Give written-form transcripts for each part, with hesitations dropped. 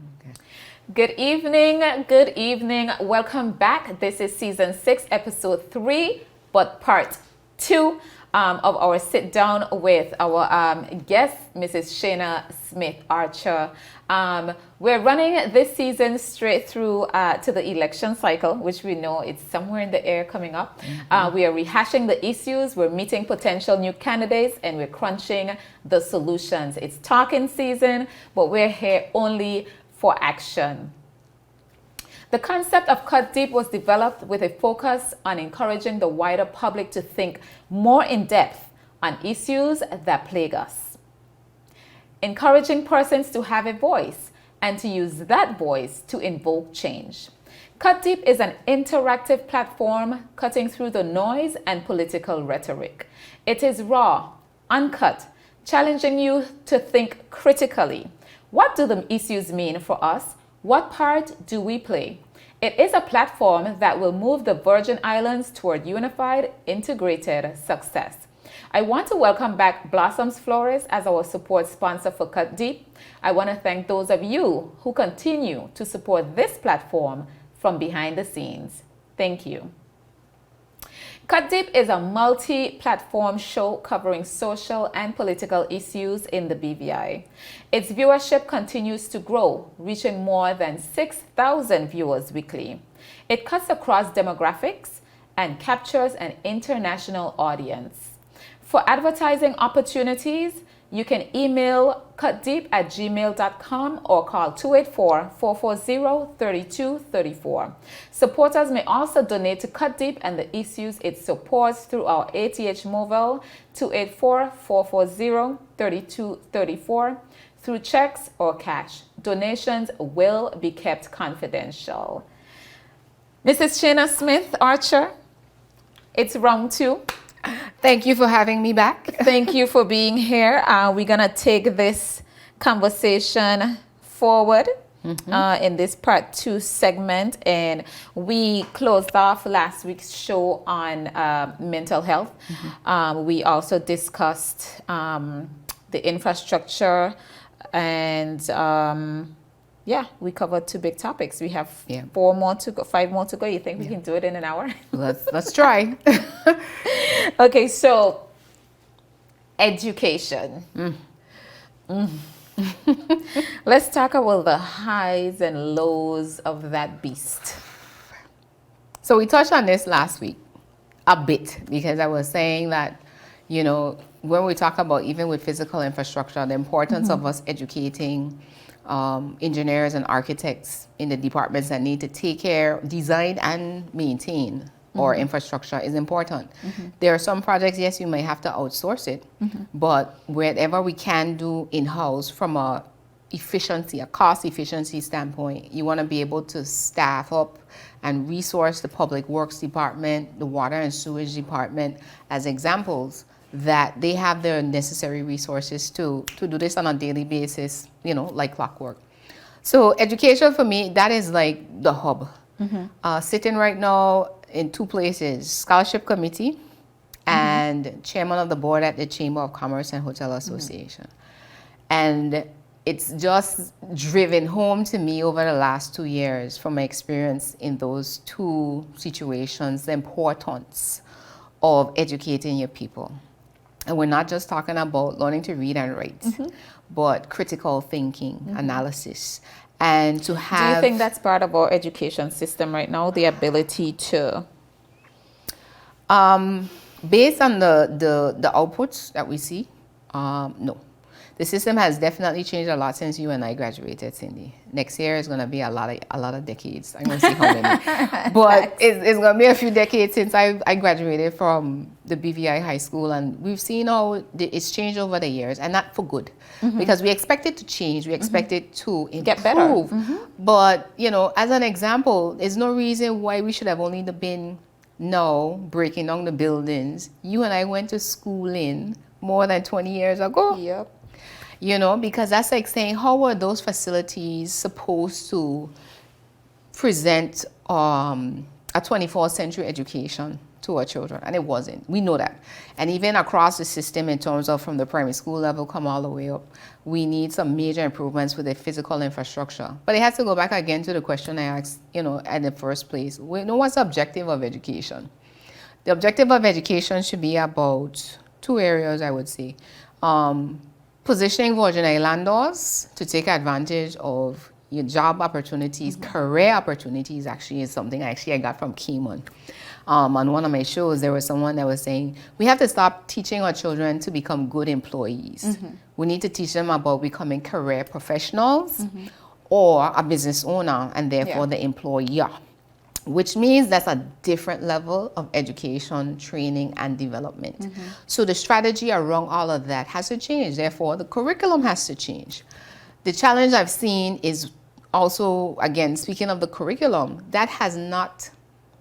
Okay. Good evening, good evening. Welcome back. This is season 6, episode 3, but part 2 of our sit down with our guest, Mrs. Shaina Smith Archer. We're running this season straight through to the election cycle, which we know it's somewhere in the air coming up. We are rehashing the issues, we're meeting potential new candidates, and we're crunching the solutions. It's talking season, but we're here only for action. The concept of Cut Deep was developed with a focus on encouraging the wider public to think more in depth on issues that plague us, encouraging persons to have a voice and to use that voice to invoke change. Cut Deep is an interactive platform cutting through the noise and political rhetoric. It is raw, uncut, challenging you to think critically. What do the issues mean for us? What part do we play? It is a platform that will move the Virgin Islands toward unified, integrated success. I want to welcome back Blossoms Flores as our support sponsor for Cut Deep. I want to thank those of you who continue to support this platform from behind the scenes. Thank you. Cut Deep is a multi-platform show covering social and political issues in the BVI. Its viewership continues to grow, reaching more than 6,000 viewers weekly. It cuts across demographics and captures an international audience. For advertising opportunities, you can email cutdeep@gmail.com or call 284-440-3234. Supporters may also donate to Cut Deep and the issues it supports through our ATH mobile 284-440-3234 through checks or cash. Donations will be kept confidential. Mrs. Shaina Smith Archer, it's round 2. Thank you for having me back. Thank you for being here. We're going to take this conversation forward in this part 2 segment. And we closed off last week's show on mental health. We also discussed the infrastructure and yeah, we covered 2 big topics. We have 5 more to go. You think we can do it in an hour? Let's try. Okay, so education. Let's talk about the highs and lows of that beast. So we touched on this last week a bit because I was saying that, you know, when we talk about even with physical infrastructure, the importance of us educating engineers and architects in the departments that need to take care, design and maintain our infrastructure is important. There are some projects, yes, you may have to outsource it, but wherever we can do in-house from a cost efficiency standpoint, you want to be able to staff up and resource the public works department, the water and sewage department as examples that they have the necessary resources to do this on a daily basis, you know, like clockwork. So education for me, that is like the hub. Sitting right now in 2 places, scholarship committee and chairman of the board at the Chamber of Commerce and Hotel Association. And it's just driven home to me over the last 2 years from my experience in those 2 situations, the importance of educating your people. And we're not just talking about learning to read and write, but critical thinking, analysis, and to have... Do you think that's part of our education system right now, the ability to... Based on the outputs that we see, no. The system has definitely changed a lot since you and I graduated, Cindy. Next year is going to be a lot of decades. I'm going to see how many. But it's going to be a few decades since I graduated from the BVI High School. And we've seen how it's changed over the years, and not for good. Because we expect it to change. We expect it to improve. Get better. But, you know, as an example, there's no reason why we should have only been now breaking down the buildings you and I went to school in more than 20 years ago. Yep. You know, because that's like saying, how were those facilities supposed to present a 21st century education to to our children, and it wasn't. We know that. And even across the system in terms of from the primary school level come all the way up, we need some major improvements with the physical infrastructure. But it has to go back again to the question I asked, in the first place. We know what's the objective of education. The objective of education should be about two areas, I would say. Positioning Virgin Islanders to take advantage of your job opportunities, career opportunities actually is something I got from Cayman. On one of my shows, there was someone that was saying, we have to stop teaching our children to become good employees. We need to teach them about becoming career professionals or a business owner and therefore the employer, which means that's a different level of education, training, and development. So the strategy around all of that has to change. Therefore, the curriculum has to change. The challenge I've seen is also, again, speaking of the curriculum, that has not,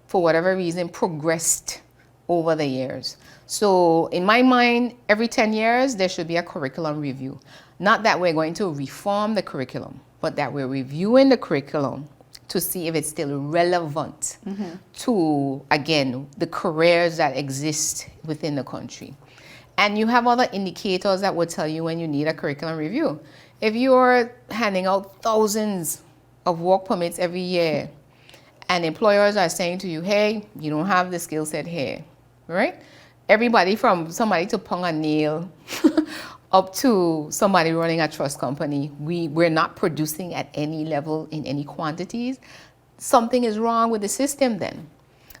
for whatever reason, progressed over the years. So in my mind, every 10 years, there should be a curriculum review. Not that we're going to reform the curriculum, but that we're reviewing the curriculum to see if it's still relevant to, again, the careers that exist within the country. And you have other indicators that will tell you when you need a curriculum review. If you're handing out thousands of work permits every year and employers are saying to you, hey, you don't have the skill set here, right? Everybody from somebody to pong a nail up to somebody running a trust company, we're not producing at any level in any quantities. Something is wrong with the system then.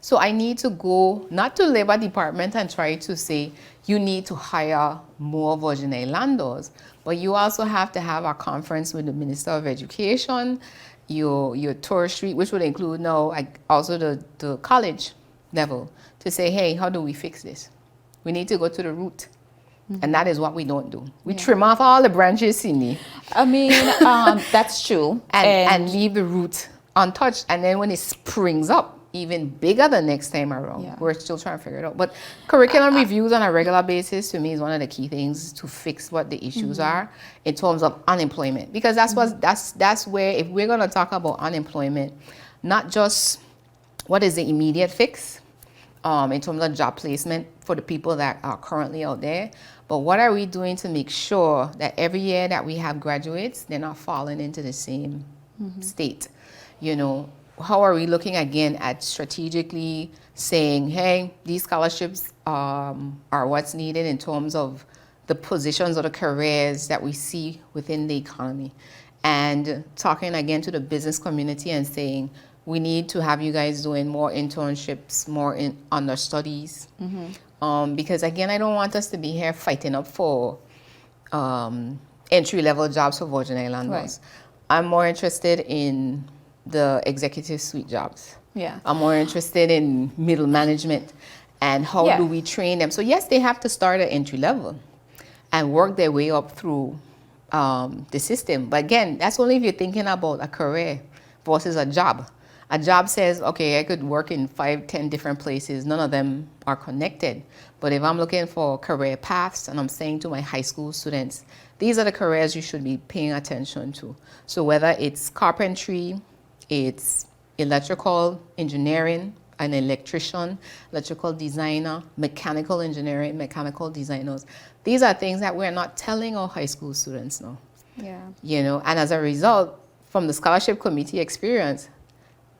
So I need to go, not to Labor Department and try to say, you need to hire more Virgin Islanders, but you also have to have a conference with the Minister of Education, your tour street, which would include now also the college level, to say, hey, how do we fix this? We need to go to the root. And that is what we don't do. We trim off all the branches, Cindy. I mean, that's true. And leave the root untouched. And then when it springs up, even bigger the next time around, we're still trying to figure it out. But curriculum reviews on a regular basis, to me, is one of the key things to fix what the issues are in terms of unemployment. Because that's where, if we're going to talk about unemployment, not just what is the immediate fix in terms of job placement for the people that are currently out there, but what are we doing to make sure that every year that we have graduates, they're not falling into the same state? How are we looking again at strategically saying, hey, these scholarships are what's needed in terms of the positions or the careers that we see within the economy? And talking again to the business community and saying, we need to have you guys doing more internships, more understudies. Because again, I don't want us to be here fighting up for entry-level jobs for Virgin Islanders. Right. I'm more interested in the executive suite jobs. I'm more interested in middle management and how do we train them. So yes, they have to start at entry level and work their way up through the system. But again, that's only if you're thinking about a career versus a job. A job says, okay, I could work in 5, 10 different places. None of them are connected. But if I'm looking for career paths and I'm saying to my high school students, these are the careers you should be paying attention to. So whether it's carpentry, it's electrical engineering, an electrician, electrical designer, mechanical engineering, mechanical designers. These are things that we're not telling our high school students now. And as a result, from the scholarship committee experience,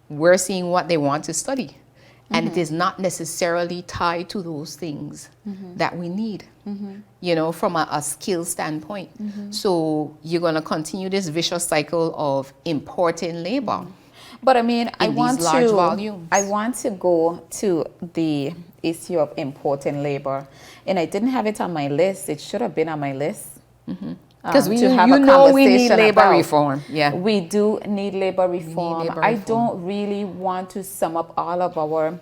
we're seeing what they want to study. And it is not necessarily tied to those things that we need, from a skill standpoint. So you're going to continue this vicious cycle of importing labor. But I mean, I want to go to the issue of importing labor. And I didn't have it on my list. It should have been on my list. Because we need labor reform. We do need labor reform. I don't really want to sum up all of our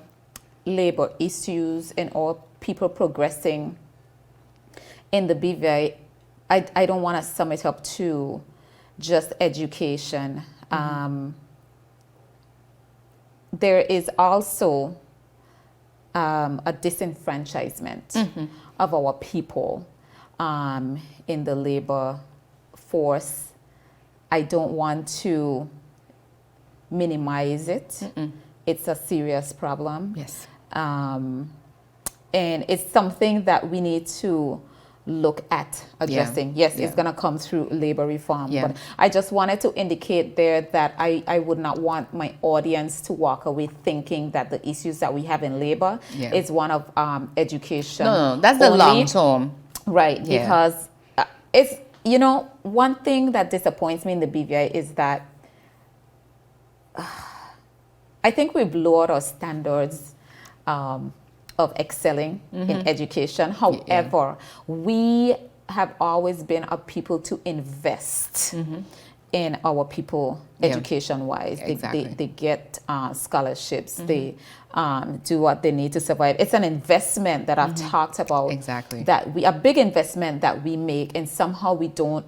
labor issues and all people progressing in the BVI. I don't want to sum it up to just education. There is also a disenfranchisement of our people in the labor force. I don't want to minimize it. It's a serious problem. And it's something that we need to look at addressing. Yes, it's going to come through labor reform. Yeah. But I just wanted to indicate there that I would not want my audience to walk away thinking that the issues that we have in labor is one of education. No, that's the only. long term. Right, Yeah. because it's, one thing that disappoints me in the BVI is that I think we've lowered our standards of excelling in education. However, we have always been a people to invest in our people education-wise. Exactly. They get scholarships. They do what they need to survive. It's an investment that I've talked about. Exactly. A big investment that we make, and somehow we don't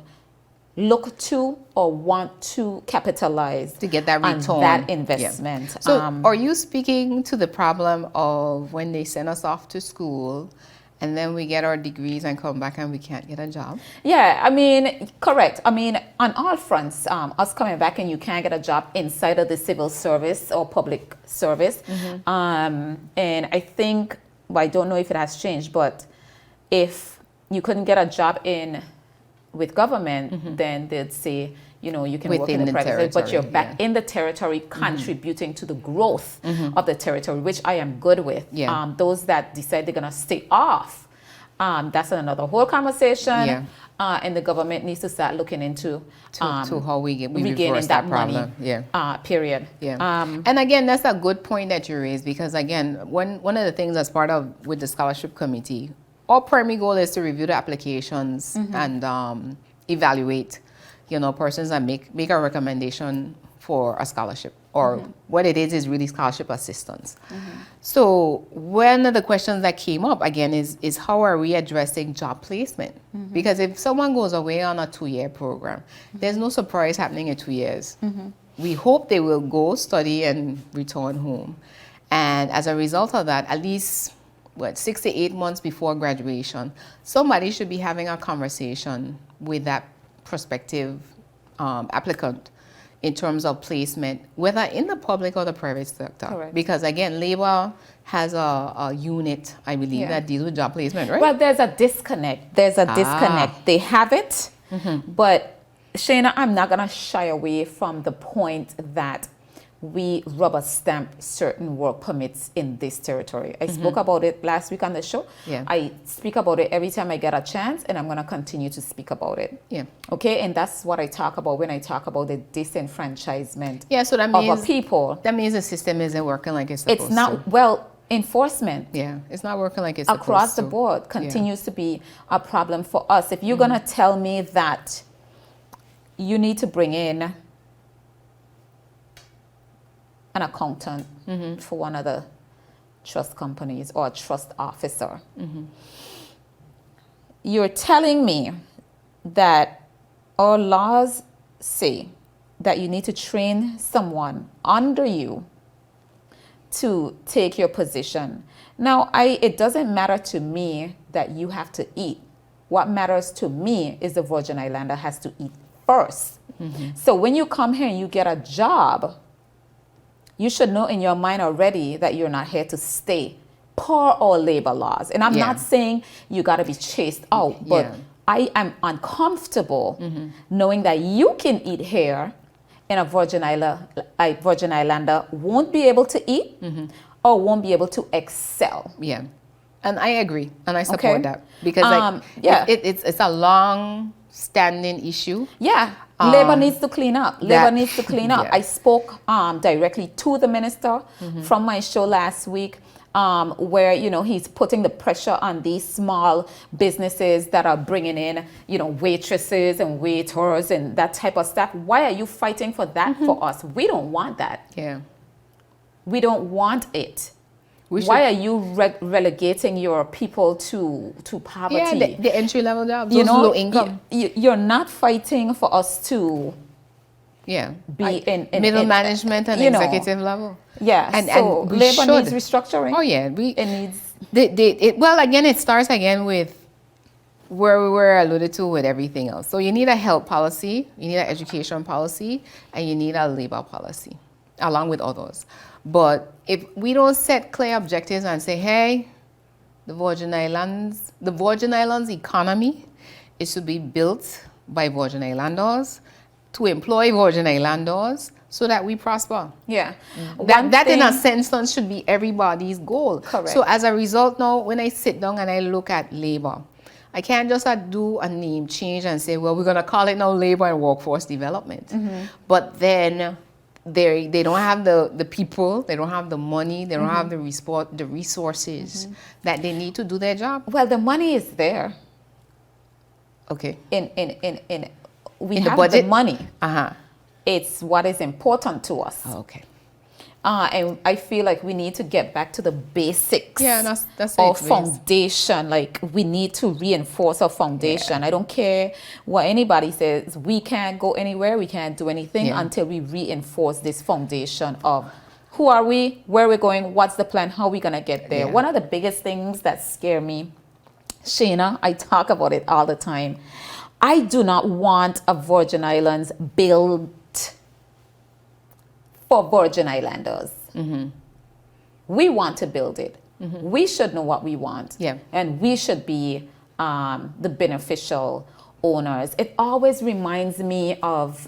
look to or want to capitalize To get that on return. that investment. So are you speaking to the problem of when they send us off to school and then we get our degrees and come back and we can't get a job? Yeah, I mean, correct. I mean, on all fronts, us coming back and you can't get a job inside of the civil service or public service. And I think, well, I don't know if it has changed, but if you couldn't get a job with government, then they'd say, you can work in Within the the private sector, but you're territory, back in the territory contributing to the growth of the territory, which I am good with. Yeah. Those that decide they're going to stay off, that's another whole conversation. Yeah. And the government needs to start looking into To how we regaining reverse that that problem. money. Period. Yeah. And again, that's a good point that you raised, because again, one of the things as part of with the scholarship committee, our primary goal is to review the applications and evaluate, persons and make a recommendation for a scholarship, or what it is really scholarship assistance. So one of the questions that came up again is how are we addressing job placement? Because if someone goes away on a 2-year program, there's no surprise happening in 2 years. We hope they will go study and return home. And as a result of that, at least 6 to 8 months before graduation, somebody should be having a conversation with that prospective applicant in terms of placement, whether in the public or the private sector. Correct. Because again, labor has a unit, I believe, that deals with job placement, right? Well, there's a disconnect. They have it, but Shaina, I'm not going to shy away from the point that we rubber stamp certain work permits in this territory. I spoke about it last week on the show. Yeah. I speak about it every time I get a chance, and I'm going to continue to speak about it. Yeah. Okay, and that's what I talk about when I talk about the disenfranchisement Yeah, so that of means a people. that means the system isn't working like it's supposed It's not, to. well, enforcement Yeah, it's not working like it's across supposed the to. board continues to be a problem for us. If you're going to tell me that you need to bring in an accountant for one of the trust companies or a trust officer, you're telling me that our laws say that you need to train someone under you to take your position. Now, it doesn't matter to me that you have to eat. What matters to me is the Virgin Islander has to eat first. So when you come here and you get a job, you should know in your mind already that you're not here to stay per our labor laws. And I'm not saying you got to be chased out, but I am uncomfortable knowing that you can eat here and a Virgin Islander won't be able to eat or won't be able to excel. Yeah, and I agree, and I support Okay. that, because it's a long-standing issue. Yeah, labor needs to clean up. Labor that- needs to clean up. yeah. I spoke directly to the minister from my show last week, where he's putting the pressure on these small businesses that are bringing in waitresses and waiters and that type of stuff. Why are you fighting for that for us? We don't want that. Yeah. We don't want it. We Why should- are you relegating your people to poverty? Yeah, the entry-level jobs, those low income. You're not fighting for us to Yeah. be in Middle management and you know, executive level. Yeah, And so we labor should. needs restructuring. Oh yeah, It needs. Well, again, it starts again with where we were alluded to with everything else. So you need a health policy, you need an education policy, and you need a labor policy. along with others. But if we don't set clear objectives and say, hey, the Virgin Islands economy is to be built by Virgin Islanders, to employ Virgin Islanders, so that we prosper. Yeah. That in a sense should be everybody's goal. Correct. So as a result now, when I sit down and I look at labor, I can't just do a name change and say, well, we're going to call it now labor and workforce development. But then they don't have the people, they don't have the money, they don't have the resources that they need to do their job. Well, the money is there. Okay. We In have the budget? the money. Uh-huh. It's what is important to us. Okay. And I feel like we need to get back to the basics. Yeah, that's our it. foundation. Like, we need to reinforce our foundation. I don't care what anybody says. We can't go anywhere. We can't do anything until we reinforce this foundation of who are we, where we're going, what's the plan, how are we going to get there. Yeah. One of the biggest things that scare me, Shaina, I talk about it all the time. I do not want a Virgin Islands built for Virgin Islanders. We want to build it. We should know what we want. Yeah. And we should be the beneficial owners. It always reminds me of,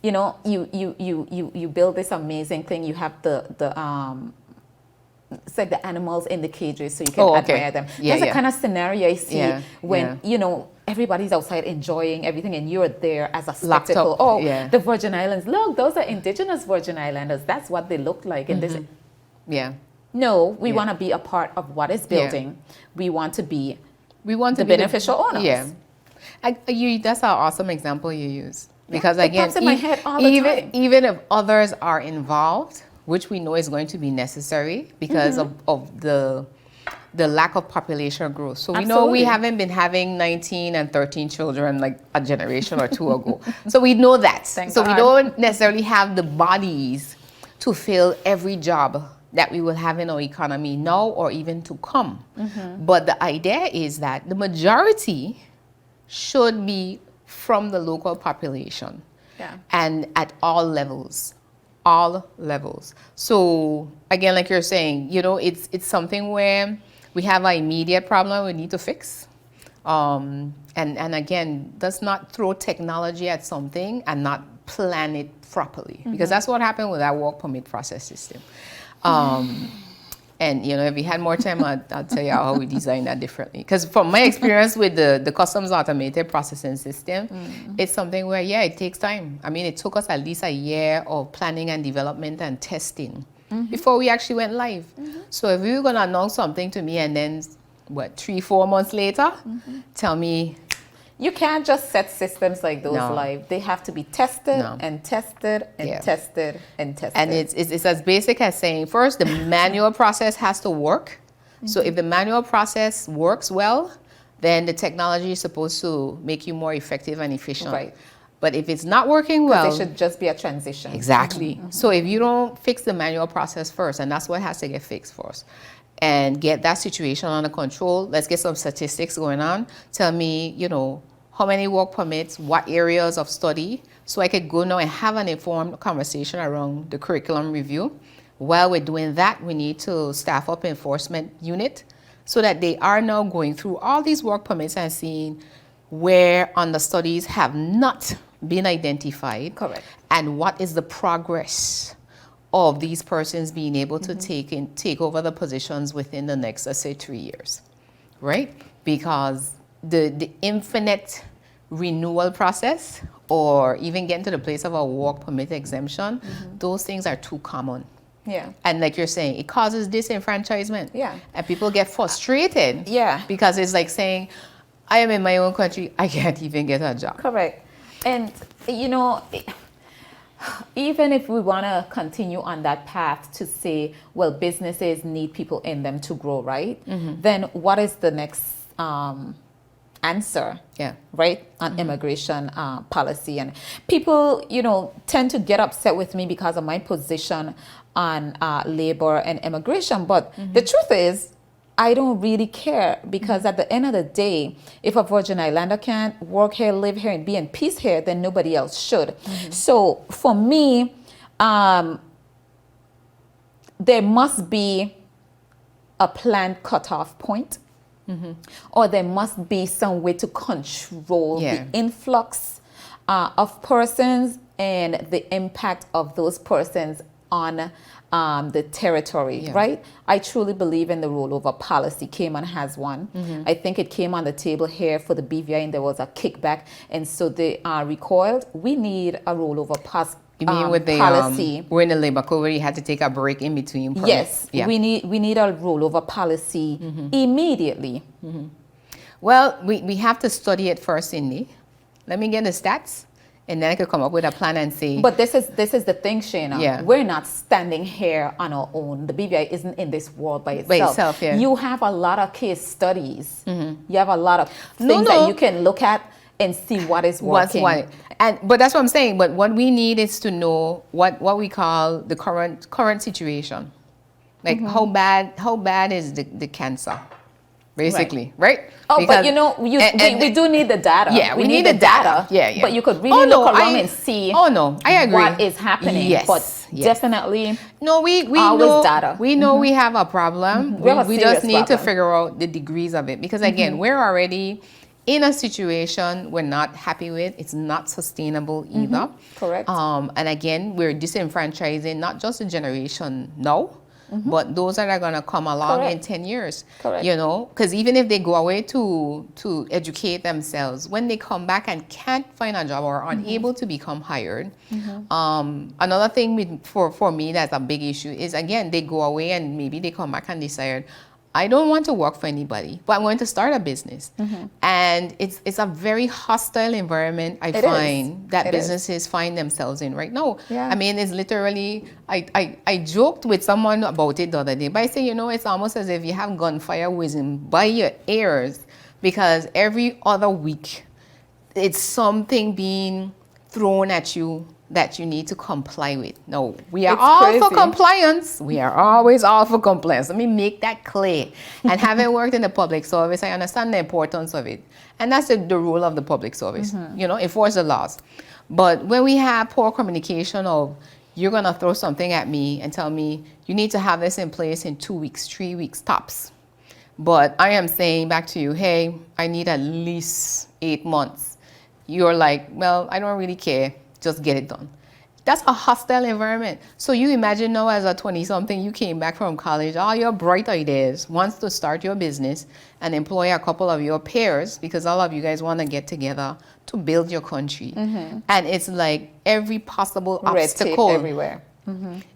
you know, you build this amazing thing. You have it's like the animals in the cages so you can admire them. Yeah, That's the kind of scenario I see when, yeah. you know, everybody's outside enjoying everything and you're there as a Locked spectacle. up, Oh, yeah. the Virgin Islands. Look, those are indigenous Virgin Islanders. That's what they look like. And this, Yeah. no, we want to be a part of what is building. We want to be the beneficial owners. Yeah. That's an awesome example you use. Because it again, pops in my head all the time. even if others are involved, which we know is going to be necessary because of the lack of population growth. So we know we Absolutely. haven't been having 19 and 13 children like a generation or two ago. So we know that. Thank we God. don't necessarily have the bodies to fill every job that we will have in our economy now or even to come. But the idea is that the majority should be from the local population. Yeah. And at all levels. All levels. So again, like you're saying, you know, it's something where we have an immediate problem we need to fix. And again, does not throw technology at something and not plan it properly. Because that's what happened with that work permit process system. And, you know, if we had more time, I'll tell you how we designed that differently. Because from my experience with the customs automated processing system, it's something where, it takes time. I mean, it took us at least a year of planning and development and testing before we actually went live. So if you were going to announce something to me and then, 3-4 months later, tell me... You can't just set systems like those No. live. They have to be tested No. and tested and Yeah. tested and tested. And it's as basic as saying, first, the manual process has to work. So if the manual process works well, then the technology is supposed to make you more effective and efficient. Right. But if it's not working well... There should just be a transition. Exactly. So if you don't fix the manual process first, and that's what has to get fixed first, and get that situation under control, let's get some statistics going on. Tell me, you know, how many work permits, what areas of study, so I could go now and have an informed conversation around the curriculum review. While we're doing that, we need to staff up enforcement unit so that they are now going through all these work permits and seeing where understudies have not been identified. Correct. And what is the progress of these persons being able to take over the positions within the next, let's say, 3 years, right? Because the infinite renewal process or even getting to the place of a work permit exemption, those things are too common. Yeah. And like you're saying, it causes disenfranchisement. Yeah. And people get frustrated. Yeah. Because it's like saying, I am in my own country, I can't even get a job. Correct. And, you know, even if we want to continue on that path to say, well, businesses need people in them to grow, right? Then what is the next answer? Yeah. Right? On immigration policy. And people, you know, tend to get upset with me because of my position on labor and immigration. But the truth is, I don't really care because at the end of the day, if a Virgin Islander can't work here, live here, and be in peace here, then nobody else should. So for me, there must be a planned cutoff point, or there must be some way to control the influx of persons and the impact of those persons on the territory, right? I truly believe in the rollover policy. Cayman has one. I think it came on the table here for the BVI and there was a kickback, and so they recoiled. We need a rollover policy. You mean with the policy? We're in the labor code where you had to take a break in between permits. Yes, we need a rollover policy immediately. Well, we have to study it first, Cindy. Let me get the stats, and then I could come up with a plan and say. But this is the thing, Shaina. Yeah. We're not standing here on our own. The BVI isn't in this world by itself. Yeah. You have a lot of case studies. You have a lot of things that you can look at and see what is working. But that's what I'm saying. But what we need is to know what we call the current situation. Like how bad is the cancer, basically, right? Oh, because, but you know, we do need the data. Yeah, we need the data. Yeah. But you could really look around and see. Oh no, I agree. What is happening? Yes, but definitely. No, we always know data. We know we have a problem. We just need to figure out the degrees of it, because again, we're already in a situation we're not happy with. It's not sustainable either. Correct. And again, we're disenfranchising not just the generation now, but those that are going to come along in 10 years. Correct. You know, because even if they go away to educate themselves, when they come back and can't find a job or are unable to become hired, another thing for me that's a big issue is, again, they go away and maybe they come back and decide, I don't want to work for anybody, but I'm going to start a business. And it's a very hostile environment I find that businesses find themselves in right now. Yeah. I mean, it's literally, I joked with someone about it the other day, but I say, you know, it's almost as if you have gunfire whizzing by your ears, because every other week it's something being thrown at you that you need to comply with. No, we are all for compliance. We are always all for compliance. Let me make that clear. And having worked in the public service, I understand the importance of it. And that's the role of the public service, you know, enforce the laws. But when we have poor communication of, you're going to throw something at me and tell me, you need to have this in place in 2 weeks, 3 weeks, tops. But I am saying back to you, hey, I need at least 8 months. You're like, well, I don't really care. Just get it done. That's a hostile environment. So you imagine now as a 20-something, you came back from college, all your bright ideas, wants to start your business and employ a couple of your peers, because all of you guys want to get together to build your country. And it's like every possible obstacle everywhere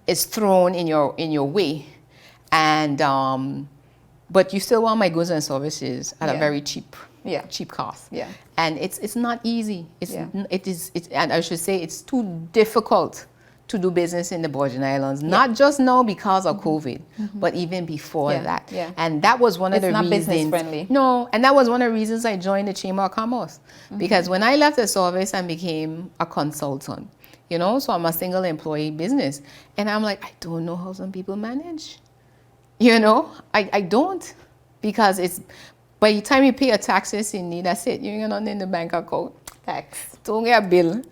is thrown in your way. And but you still want my goods and services at a very cheap cost. And it's not easy. And I should say it's too difficult to do business in the Virgin Islands, not just now because of COVID, but even before that. And that was one of the reasons. It's not business friendly. No, and that was one of the reasons I joined the Chamber of Commerce. Because when I left the service and became a consultant, you know, so I'm a single employee business, and I'm like, I don't know how some people manage. You know, I don't, because it's, by the time you pay your taxes, that's it. You ain't got nothing in the bank account. Tax. Don't get a bill.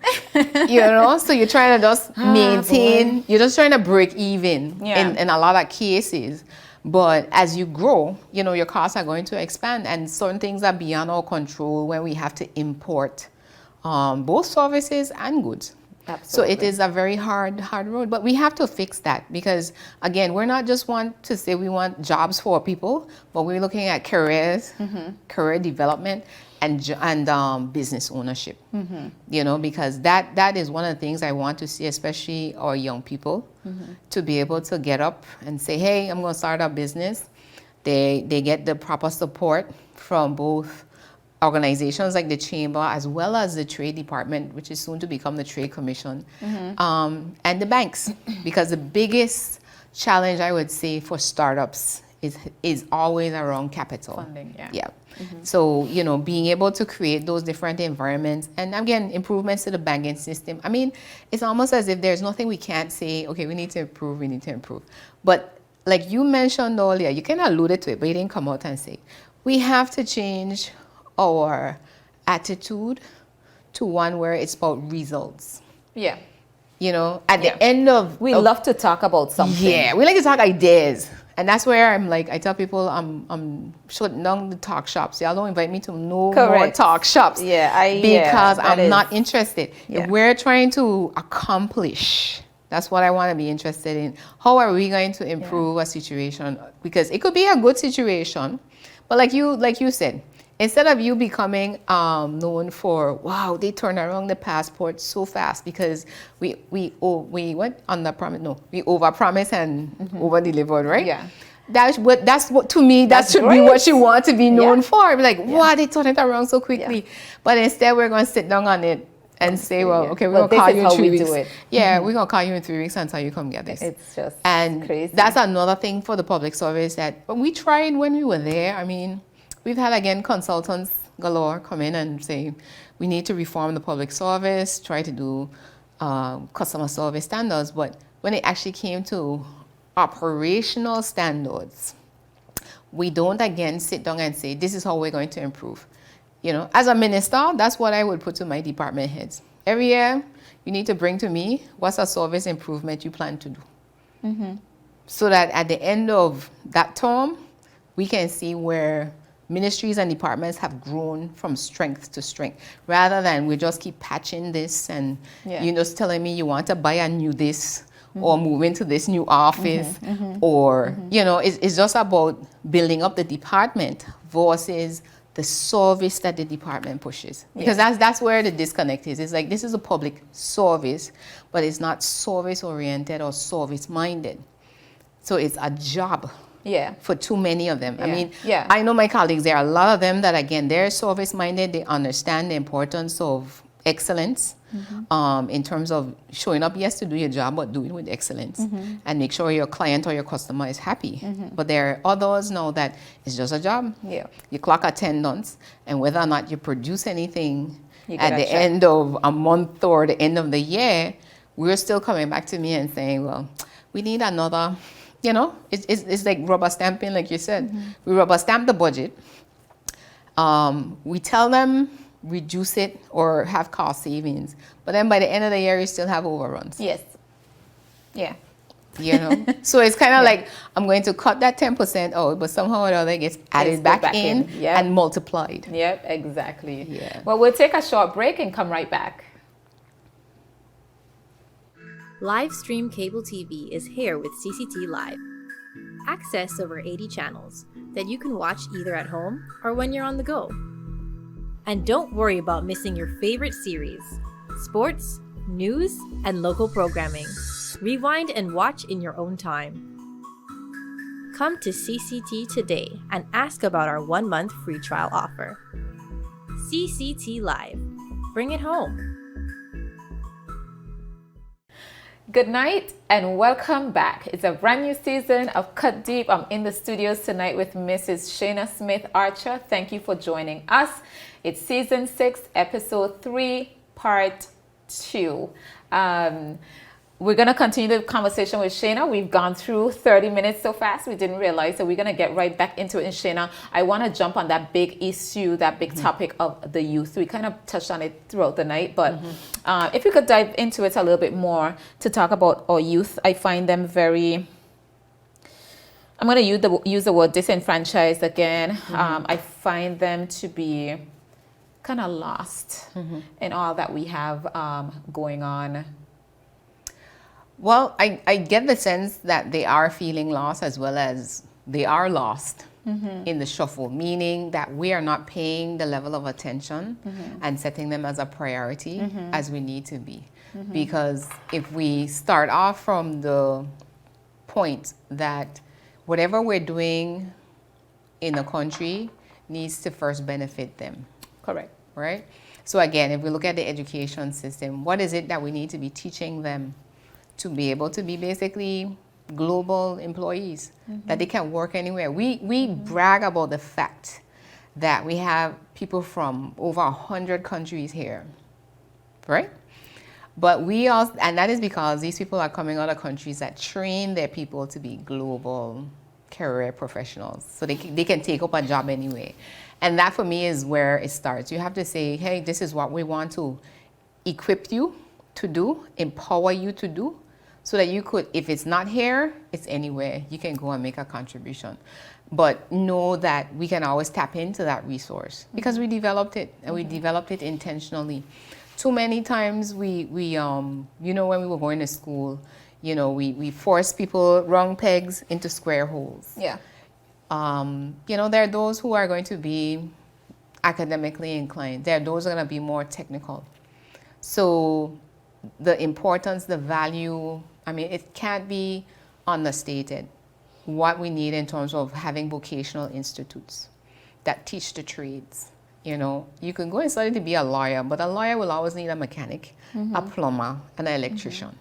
You know, so you're trying to just maintain, you're just trying to break even in a lot of cases. But as you grow, you know, your costs are going to expand, and certain things are beyond our control when we have to import both services and goods. Absolutely. So it is a very hard road, but we have to fix that, because again, we're not just want to say we want jobs for people, but we're looking at careers, career development, and business ownership. You know, because that is one of the things I want to see, especially our young people, to be able to get up and say, hey, I'm going to start a business. They get the proper support from both organizations like the Chamber, as well as the Trade Department, which is soon to become the Trade Commission, and the banks. Because the biggest challenge, I would say, for startups is always around capital. Funding, So, you know, being able to create those different environments, and again, improvements to the banking system. I mean, it's almost as if there's nothing we can't say, okay, we need to improve. But like you mentioned earlier, you kind of alluded to it, but you didn't come out and say, we have to change our attitude to one where it's about results. You know, at Yeah. the end of We love to talk about something. yeah, we like to talk ideas. And that's where I'm like, I tell people I'm shutting down the talk shops. Y'all don't invite me to no more Correct. talk shops. Because that I'm is- not interested. Yeah. If we're trying to accomplish, that's what I want to be interested in. How are we going to improve a situation? Because it could be a good situation, but like you said, instead of you becoming known for wow, they turn around the passport so fast because we went on the promise. No, we over promise and over delivered, right? Yeah. That's what to me that That's should be great. what you want to be known Yeah. for. Be like, wow, they turn it around so quickly. Yeah. But instead, we're going to sit down on it and say, well, yeah. okay, we're Well, going to call this you is in how 3 we weeks. do it. Yeah, we're going to call you in 3 weeks until you come get this. It's just And crazy. that's another thing for the public service that we tried when we were there. I mean, we've had, again, consultants galore come in and say, we need to reform the public service, try to do customer service standards. But when it actually came to operational standards, we don't again sit down and say, this is how we're going to improve. You know, as a minister, that's what I would put to my department heads. Every year, you need to bring to me what's a service improvement you plan to do. So that at the end of that term, we can see where ministries and departments have grown from strength to strength, rather than we just keep patching this and you just telling me you want to buy a new this or move into this new office or, you know, it's just about building up the department versus the service that the department pushes. Because that's where the disconnect is. It's like this is a public service, but it's not service oriented or service minded. So it's a job for too many of them. I mean, I know my colleagues, there are a lot of them that, again, they're service minded. They understand the importance of excellence in terms of showing up, yes, to do your job, but do it with excellence and make sure your client or your customer is happy. But there are others now that it's just a job. You clock attendance, and whether or not you produce anything at the end of a month or the end of the year, we're still coming back to me and saying, well, we need another. You know, it's like rubber stamping, like you said. We rubber stamp the budget. We tell them reduce it or have cost savings. But then by the end of the year, you still have overruns. Yes. Yeah. You know? So it's kind of like, I'm going to cut that 10% out, but somehow or other it gets added back in and multiplied. Yep, exactly. Yeah. Well, we'll take a short break and come right back. Livestream cable TV is here with CCT Live. Access over 80 channels that you can watch either at home or when you're on the go. And don't worry about missing your favorite series, sports, news, and local programming. Rewind and watch in your own time. Come to CCT today and ask about our 1-month free trial offer. CCT Live. Bring it home. Good night and welcome back. It's a brand new season of Cut Deep. I'm in the studios tonight with Mrs. Shaina Smith Archer. Thank you for joining us. It's season 6, episode 3, part 2. We're going to continue the conversation with Shaina. We've gone through 30 minutes so fast. We didn't realize, so we're going to get right back into it. And Shaina, I want to jump on that big issue, that big topic of the youth. We kind of touched on it throughout the night, but if we could dive into it a little bit more to talk about our youth. I find them very, I'm going to use the word disenfranchised again. I find them to be kind of lost in all that we have going on. Well, I get the sense that they are feeling lost as well as they are lost in the shuffle, meaning that we are not paying the level of attention and setting them as a priority as we need to be. Because if we start off from the point that whatever we're doing in the country needs to first benefit them. Correct. Right? So again, if we look at the education system, what is it that we need to be teaching them to be able to be basically global employees, that they can work anywhere? We brag about the fact that we have people from over 100 countries here, right? But we also, and that is because these people are coming out of countries that train their people to be global career professionals, so they can take up a job anyway. And that for me is where it starts. You have to say, hey, this is what we want to equip you to do, empower you to do, so that you could, if it's not here, it's anywhere. You can go and make a contribution. But know that we can always tap into that resource because we developed it, and we developed it intentionally. Too many times we you know, when we were going to school, you know, we force people round pegs into square holes. Yeah. You know, there are those who are going to be academically inclined. There are those who are going to be more technical. So the importance, the value, I mean, it can't be understated what we need in terms of having vocational institutes that teach the trades. You know, you can go and study to be a lawyer, but a lawyer will always need a mechanic, a plumber, and an electrician.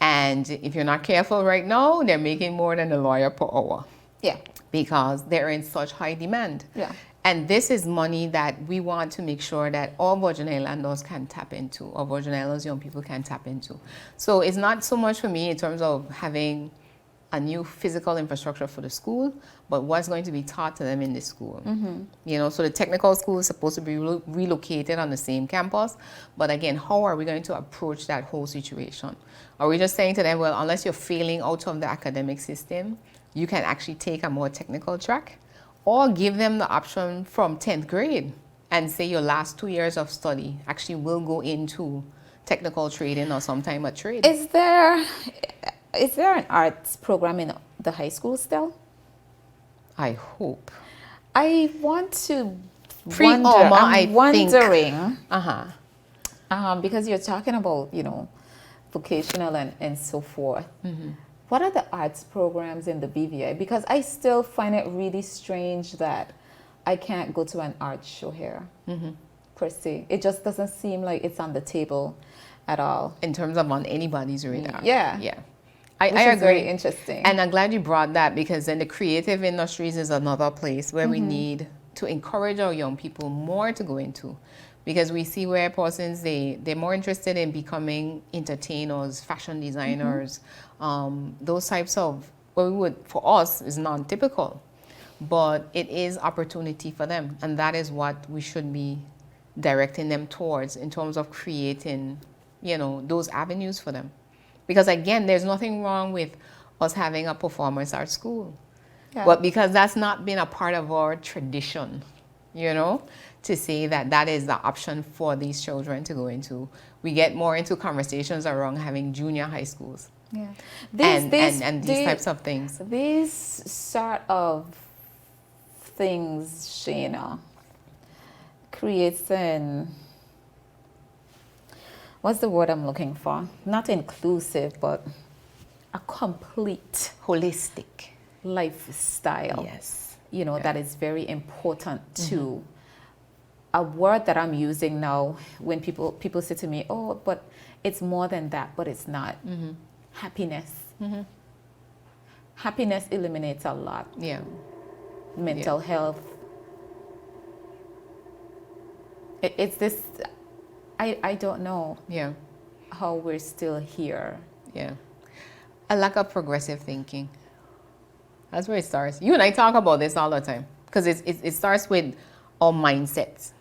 And if you're not careful right now, they're making more than a lawyer per hour. Yeah. Because they're in such high demand. Yeah. And this is money that we want to make sure that all Virgin Islanders can tap into, or Virgin Islanders young people can tap into. So it's not so much for me in terms of having a new physical infrastructure for the school, but what's going to be taught to them in the school. You know, so the technical school is supposed to be relocated on the same campus, but again, how are we going to approach that whole situation? Are we just saying to them, well, unless you're failing out of the academic system, you can actually take a more technical track? Or give them the option from 10th grade and say your last 2 years of study actually will go into technical trading or sometime a trade. Is there an arts program in the high school still? I hope. I want to Pre-Alma, wonder. I I'm wondering Uh-huh. because you're talking about, you know, vocational and so forth. What are the arts programs in the BVI? Because I still find it really strange that I can't go to an art show here, per se. It just doesn't seem like it's on the table at all. In terms of on anybody's radar. Yeah. Yeah. Which I is agree. very interesting. And I'm glad you brought that, because then the creative industries is another place where we need to encourage our young people more to go into. Because we see where persons, they're more interested in becoming entertainers, fashion designers, those types of, what we would, for us, is non-typical. But it is opportunity for them. And that is what we should be directing them towards in terms of creating, you know, those avenues for them. Because again, there's nothing wrong with us having a performance art school. Yeah. But because that's not been a part of our tradition, you know, to say that that is the option for these children to go into. We get more into conversations around having junior high schools. Yeah. And these types of things. These sort of things, Shaina, creates what's the word I'm looking for? Not inclusive, but a complete Holistic. lifestyle. Yes. You know, that is very important to a word that I'm using now when people say to me, oh, but it's more than that, but it's not. Happiness. Happiness eliminates a lot. Yeah. Mental health. It's this, I don't know Yeah. how we're still here. Yeah. A lack of progressive thinking. That's where it starts. You and I talk about this all the time, because it starts with our mindsets.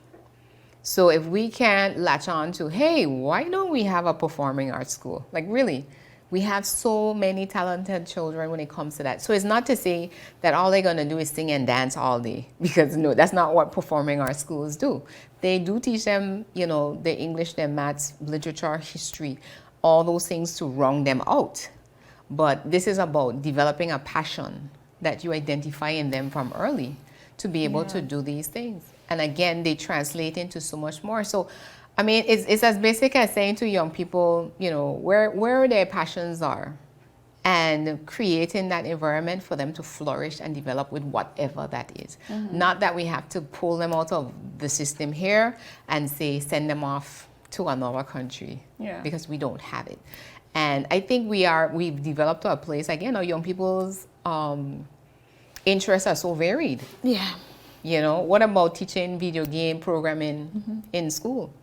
So if we can't latch on to, hey, why don't we have a performing arts school? Like, really, we have so many talented children when it comes to that. So it's not to say that all they're going to do is sing and dance all day, because no, that's not what performing arts schools do. They do teach them, you know, their English, their maths, literature, history, all those things to round them out. But this is about developing a passion that you identify in them from early to be able to do these things. And again, they translate into so much more. So, I mean, it's as basic as saying to young people, you know, where their passions are, and creating that environment for them to flourish and develop with whatever that is. Not that we have to pull them out of the system here and say, send them off to another country, because we don't have it. And I think we've developed to a place, again, our young people's interests are so varied. Yeah. You know, what about teaching video game programming in school?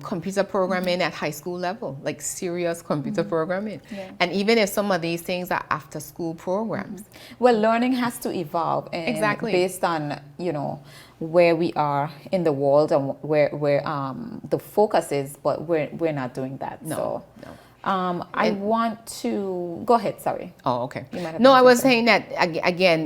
computer programming at high school level, like serious computer programming. Yeah. And even if some of these things are after school programs. Well, learning has to evolve, and Exactly. based on where we are in the world and where the focus is, but we're not doing that. No. I want to go ahead. Sorry. Oh, okay. You might have No, I was something. saying that again,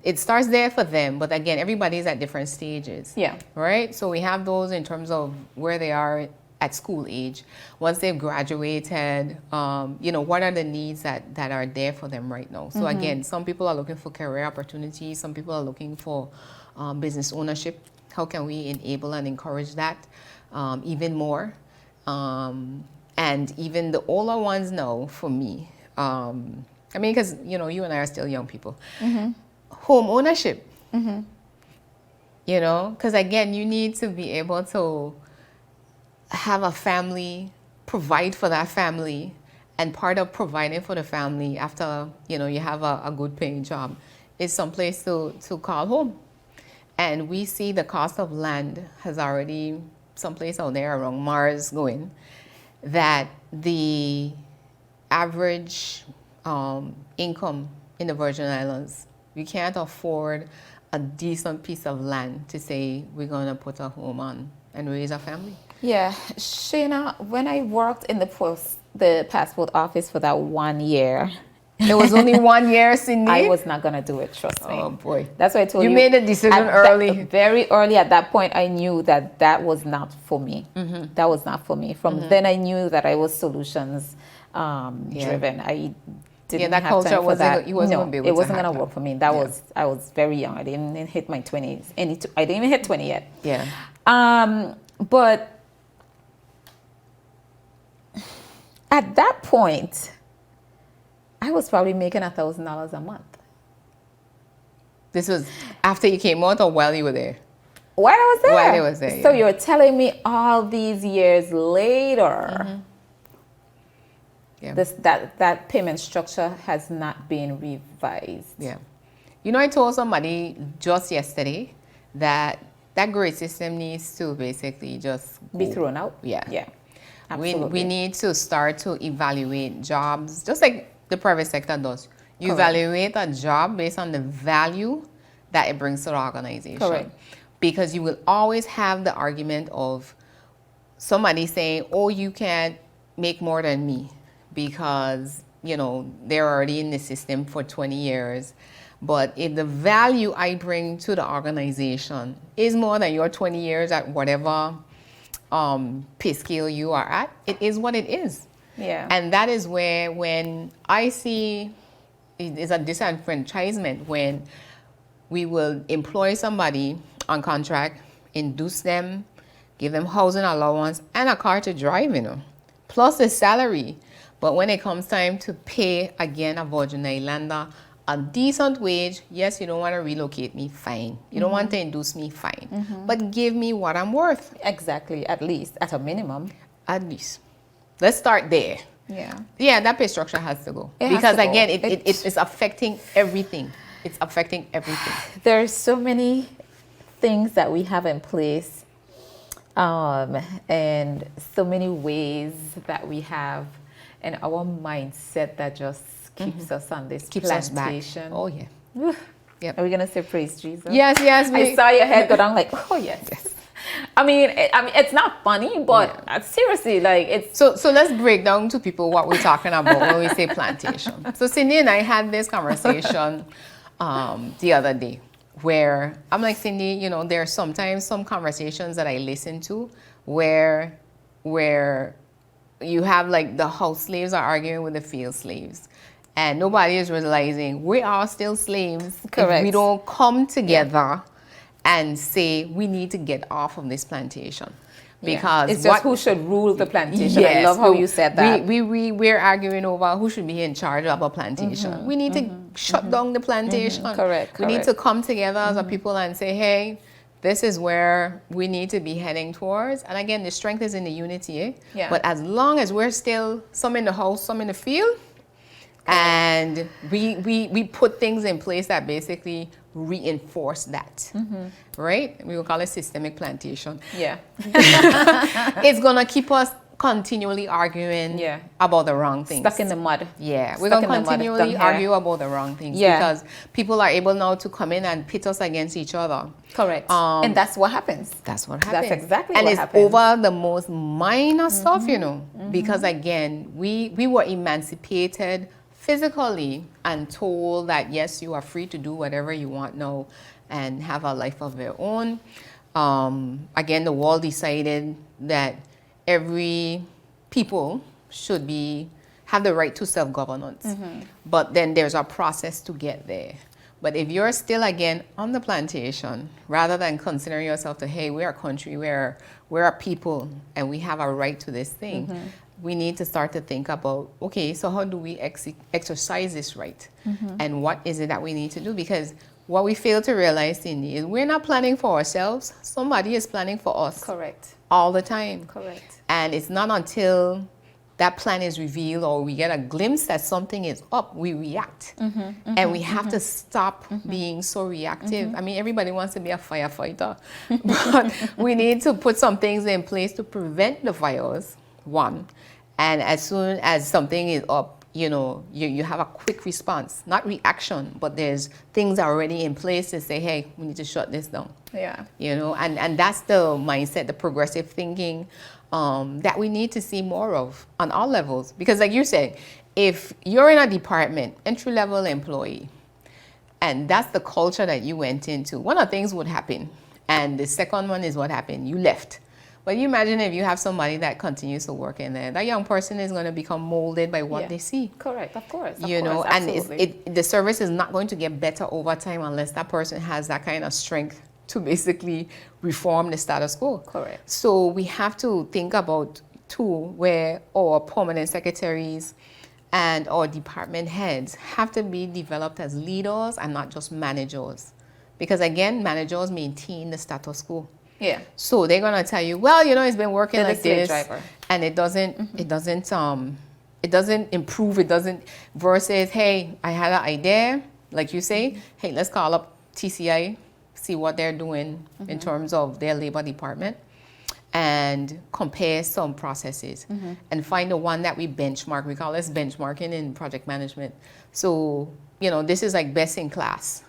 it starts there for them, but again, everybody's at different stages. Yeah. Right? So we have those in terms of where they are at school age. Once they've graduated, what are the needs that are there for them right now? So again, some people are looking for career opportunities. Some people are looking for business ownership. How can we enable and encourage that even more? And even the older ones now, for me, because, you and I are still young people. Home ownership, because again, you need to be able to have a family, provide for that family. And part of providing for the family after, you have a good paying job is someplace to call home. And we see the cost of land has already someplace out there around Mars going, that the average income in the Virgin Islands, you can't afford a decent piece of land to say we're going to put a home on and raise a family. Yeah, Shaina, when I worked in the passport office for that 1 year, It was only 1 year, Cindy. I was not gonna do it. Trust me. Oh boy, That's why I told you. You made a decision early. Very early at that point, I knew that was not for me. That was not for me. From then, I knew that I was solutions driven. I didn't that have culture time for wasn't that. go- you wasn't No, gonna be able it to wasn't gonna happen. work for me. I was very young. I didn't even hit my 20s. I didn't even hit 20 yet. Yeah. But at that point, I was probably making $1,000 a month. This was after you came out or while you were there? While I was there. While I was there, So yeah. you're telling me all these years later, Yeah. that payment structure has not been revised. Yeah. I told somebody just yesterday that grade system needs to basically just Be go. thrown out? Yeah. Yeah. Absolutely. We need to start to evaluate jobs, just like the private sector does. You Correct. evaluate a job based on the value that it brings to the organization. Correct. Because you will always have the argument of somebody saying, oh, you can't make more than me because, they're already in the system for 20 years. But if the value I bring to the organization is more than your 20 years at whatever pay scale you are at, it is what it is. Yeah. And that is where, when I see it is a disenfranchisement, when we will employ somebody on contract, induce them, give them housing allowance and a car to drive, plus the salary. But when it comes time to pay, again, a Virgin Islander a decent wage, yes, you don't want to relocate me, fine. You don't want to induce me, fine. But give me what I'm worth, Exactly. At least, at a minimum. at least. Let's start there. Yeah. Yeah, that pay structure has to go. It has Because to go. again, it's affecting everything. It's affecting everything. There's so many things that we have in place, and so many ways that we have, and our mindset that just keeps us on this Keeps us back. plantation. Oh, yeah. Are we gonna say praise Jesus? Yes, yes. I saw your head go down like, oh yes. I mean, it's not funny, but seriously, like it's. So let's break down to people what we're talking about when we say plantation. So Cindy and I had this conversation the other day where I'm like, Cindy, there are sometimes some conversations that I listen to where you have like the house slaves are arguing with the field slaves. And nobody is realizing we are still slaves. Correct. If we don't come together and say we need to get off of this plantation. Because it's just who should rule the plantation. I love how you said that. We're arguing over who should be in charge of a plantation. We need to shut down the plantation. Correct, We need correct. to come together as a people and say, hey, this is where we need to be heading towards. And again, the strength is in the unity. Eh? Yeah. But as long as we're still some in the house, some in the field, and we put things in place that basically reinforce that, right? We will call it systemic plantation. Yeah. It's gonna keep us continually arguing Yeah. about the wrong things. Stuck in the mud. Yeah, we're Stuck gonna in the mud, continually done here. argue about the wrong things Yeah. because people are able now to come in and pit us against each other. Correct. And that's what happens. That's what happens. That's exactly and what it's happens. over the most minor stuff, you know, because again, we were emancipated physically and told that yes, you are free to do whatever you want now and have a life of their own. Again, the world decided that every people should have the right to self-governance. But then there's a process to get there. But if you're still, again, on the plantation, rather than considering yourself to, hey, we're a country, we're a people, and we have a right to this thing, we need to start to think about, okay, so how do we exercise this right? And what is it that we need to do? Because what we fail to realize, Cindy, is we're not planning for ourselves. Somebody is planning for us. Correct. All the time. Correct. And it's not until that plan is revealed or we get a glimpse that something is up, we react. And we have to stop being so reactive. I mean, everybody wants to be a firefighter, but we need to put some things in place to prevent the fires, one. And as soon as something is up, you know, you have a quick response, not reaction, but there's things already in place to say, hey, we need to shut this down. Yeah. You know, and that's the mindset, the progressive thinking that we need to see more of on all levels. Because like you said, if you're in a department, entry-level employee, and that's the culture that you went into, one of the things would happen. And the second one is what happened, you left. But you imagine if you have somebody that continues to work in there, that young person is going to become molded by what they see. Correct, of course. You know, and absolutely. the service is not going to get better over time unless that person has that kind of strength to basically reform the status quo. Correct. So we have to think about, too, where our permanent secretaries and our department heads have to be developed as leaders and not just managers. Because again, managers maintain the status quo. Yeah. So they're gonna tell you, well, you know, it's been working They're the like slave this, driver. and it doesn't improve. It doesn't versus, hey, I had an idea, like you say, hey, let's call up TCI, see what they're doing in terms of their labor department, and compare some processes and find the one that we benchmark. We call this benchmarking in project management. So, you know, this is like best in class.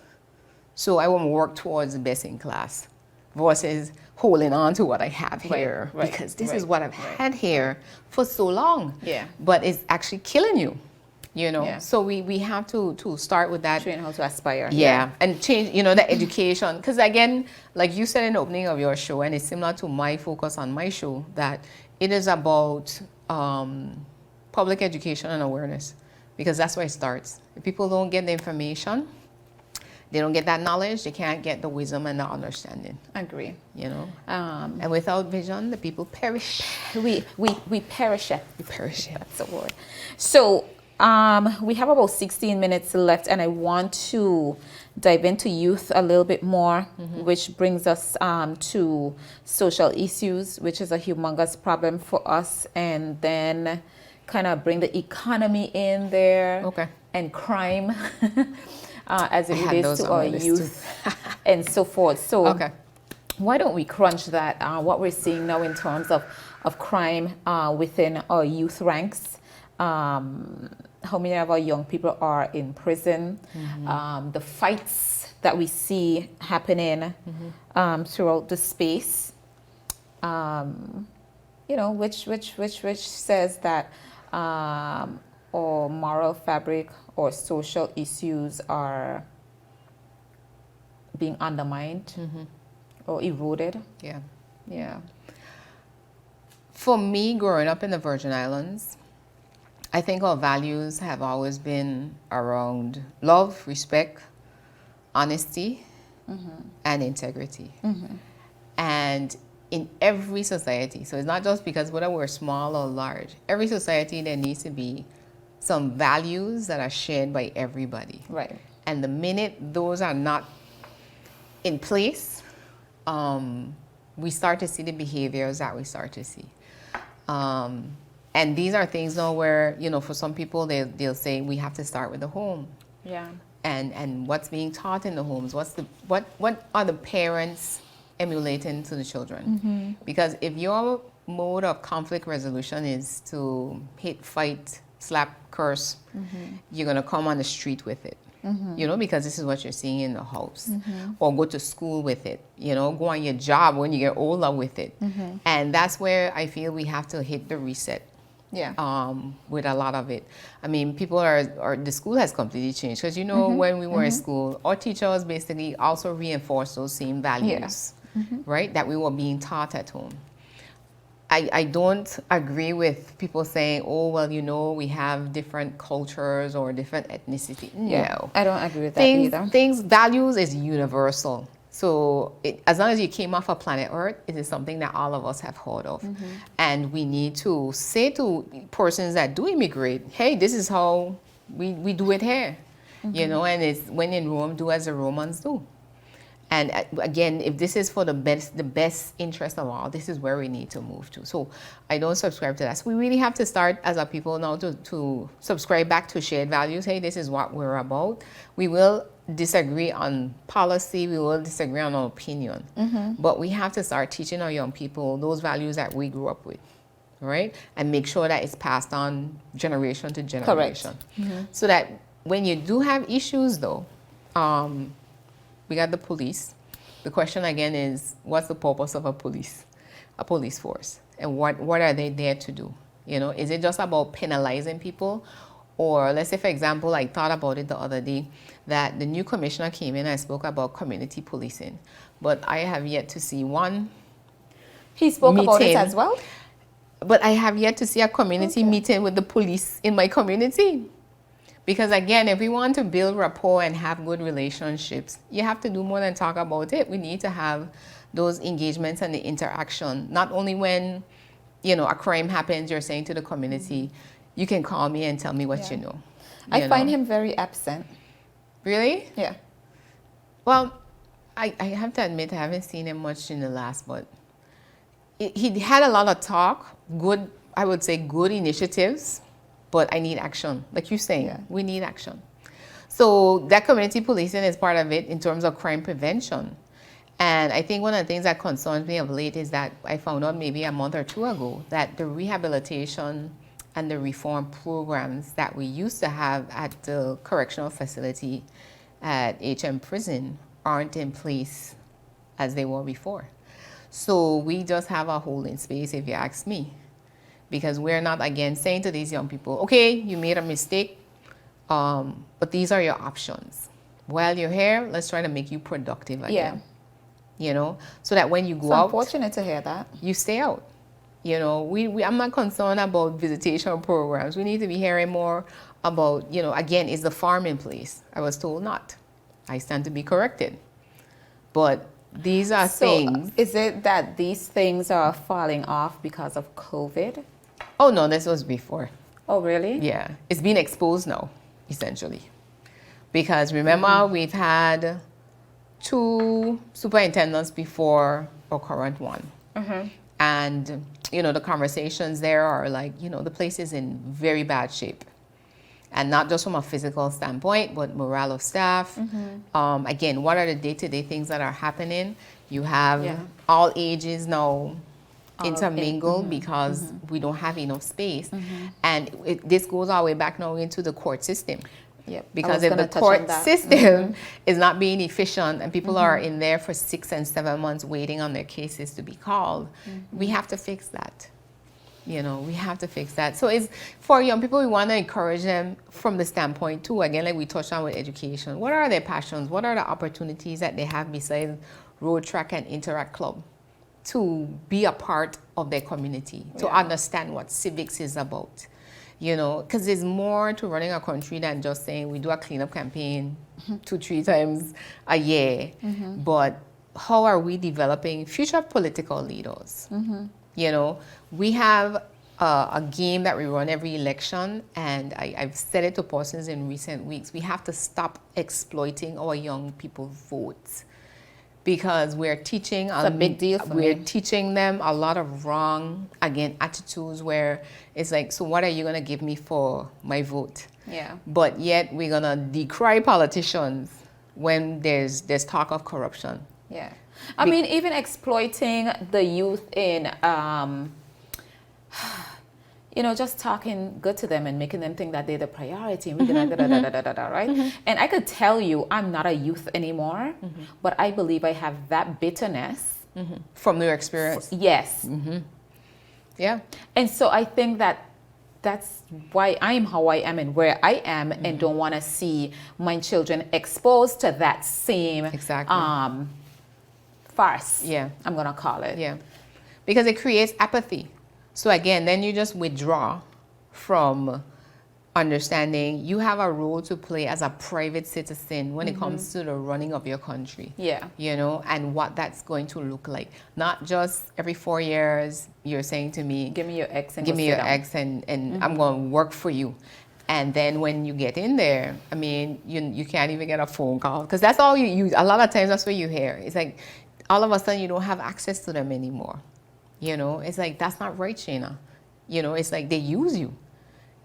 So I want to work towards best in class versus holding on to what I have here because this is what I've had here for so long. Yeah. But it's actually killing you, you know. Yeah. So we have to start with that. Train how to aspire. Yeah, and change, you know, the education. Because again, like you said in the opening of your show, and it's similar to my focus on my show, that it is about public education and awareness. Because that's where it starts. If people don't get the information, they don't get that knowledge, they can't get the wisdom and the understanding. Agree. You know? And without vision, the people perish. We perish. We perish. That's the word. So we have about 16 minutes left, and I want to dive into youth a little bit more, which brings us to social issues, which is a humongous problem for us, and then kind of bring the economy in there. Okay. And crime as it I had relates those to on our my list youth and so forth. So Okay. why don't we crunch that, what we're seeing now in terms of crime within our youth ranks? How many of our young people are in prison? The fights that we see happening throughout the space, you know, which says that our moral fabric or social issues are being undermined or eroded. Yeah. Yeah. For me, growing up in the Virgin Islands, I think our values have always been around love, respect, honesty, and integrity. And in every society, so it's not just because whether we're small or large, every society there needs to be some values that are shared by everybody. Right. And the minute those are not in place, we start to see the behaviors that we start to see. And these are things now where, you know, for some people, they'll say we have to start with the home. Yeah. and what's being taught in the homes. What are the parents emulating to the children? Because if your mode of conflict resolution is to hit, fight, slap, curse, you're gonna come on the street with it. You know, because this is what you're seeing in the house. Or go to school with it, you know, go on your job when you get older with it. And that's where I feel we have to hit the reset. With a lot of it. I mean, people the school has completely changed. Because, you know, when we were in school, our teachers basically also reinforced those same values, right, that we were being taught at home. I don't agree with people saying, oh, well, you know, we have different cultures or different ethnicity. No. I don't agree with that either. Values is universal. So as long as you came off of planet Earth, it is something that all of us have heard of. And we need to say to persons that do immigrate, hey, this is how we do it here. You know, and it's when in Rome, do as the Romans do. And again, if this is for the best interest of all, this is where we need to move to. So I don't subscribe to that. So we really have to start as a people now to subscribe back to shared values. Hey, this is what we're about. We will disagree on policy. We will disagree on our opinion. But we have to start teaching our young people those values that we grew up with, right? And make sure that it's passed on generation to generation. So that when you do have issues, though, we got the police. The question again is, what's the purpose of a police force? And what are they there to do? You know, is it just about penalizing people? Or let's say, for example, I thought about it the other day, that the new commissioner came in and spoke about community policing. But I have yet to see one. He spoke about it as well? But I have yet to see a community meeting with the police in my community. Because again, if we want to build rapport and have good relationships, you have to do more than talk about it. We need to have those engagements and the interaction. Not only when, you know, a crime happens, you're saying to the community, you can call me and tell me what you know. I find him very absent. Really? Yeah. Well, I have to admit I haven't seen him much in the last, but he had a lot of talk, good, I would say good initiatives. But I need action. Like you're saying, we need action. So that community policing is part of it in terms of crime prevention. And I think one of the things that concerns me of late is that I found out maybe a month or two ago that the rehabilitation and the reform programs that we used to have at the correctional facility at HM Prison aren't in place as they were before. So we just have a holding space, if you ask me. Because we're not, again, saying to these young people, okay, you made a mistake, but these are your options. While you're here, let's try to make you productive again. You know, so that when you go out, it's unfortunate to hear that. You stay out. You know, I'm not concerned about visitation programs. We need to be hearing more about, you know, again, is the farm in place? I was told not. I stand to be corrected. But these are things. Is it that these things are falling off because of COVID? Oh, no, this was before. Oh, really? Yeah. It's been exposed now, essentially. Because remember, we've had 2 superintendents before our current one. And, you know, the conversations there are like, you know, the place is in very bad shape. And not just from a physical standpoint, but morale of staff. Again, what are the day-to-day things that are happening? You have all ages now intermingled because we don't have enough space. And this goes all the way back now into the court system. Because if the court system is not being efficient and people are in there for 6 and 7 months waiting on their cases to be called, we have to fix that. You know, we have to fix that. So it's for young people, we want to encourage them from the standpoint too, again, like we touched on with education. What are their passions? What are the opportunities that they have besides Road Track and Interact Club to be a part of their community, to understand what civics is about? You know, because there's more to running a country than just saying we do a cleanup campaign 2-3 times a year. But how are we developing future political leaders? You know, we have a game that we run every election, and I've said it to persons in recent weeks. We have to stop exploiting our young people's votes. because we're teaching It's a big deal for we're me. teaching them a lot of wrong, again, attitudes where it's like, so what are you going to give me for my vote? Yeah. But yet we're going to decry politicians when there's talk of corruption. Yeah. I mean, even exploiting the youth in, just talking good to them and making them think that they're the priority. And we're gonna right? And I could tell you I'm not a youth anymore, but I believe I have that bitterness. From your experience. Yes. Yeah. And so I think that's why I'm how I am and where I am, and don't want to see my children exposed to that same Exactly. farce. Yeah. I'm gonna call it. Yeah. Because it creates apathy. So again, then you just withdraw from understanding you have a role to play as a private citizen when it comes to the running of your country. Yeah. And what that's going to look like. Not just every 4 years you're saying to me, Give me your ex and give go me sit your down. ex and I'm going to work for you. And then when you get in there, I mean, you can't even get a phone call because that's all you use. A lot of times that's what you hear. It's like all of a sudden you don't have access to them anymore. It's like, that's not right, Shaina. It's like they use you,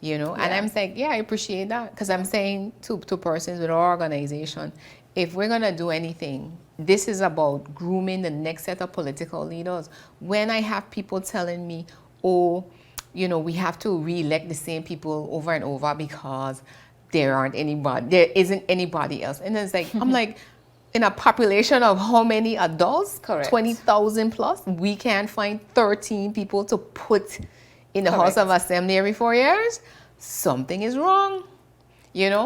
and I'm saying, yeah, I appreciate that because I'm saying to persons with our organization, if we're going to do anything, this is about grooming the next set of political leaders. When I have people telling me, oh, we have to re-elect the same people over and over because there isn't anybody else. And it's like, I'm like, in a population of how many adults? Correct. 20,000 plus, we can't find 13 people to put in the House of Assembly every 4 years. Something is wrong.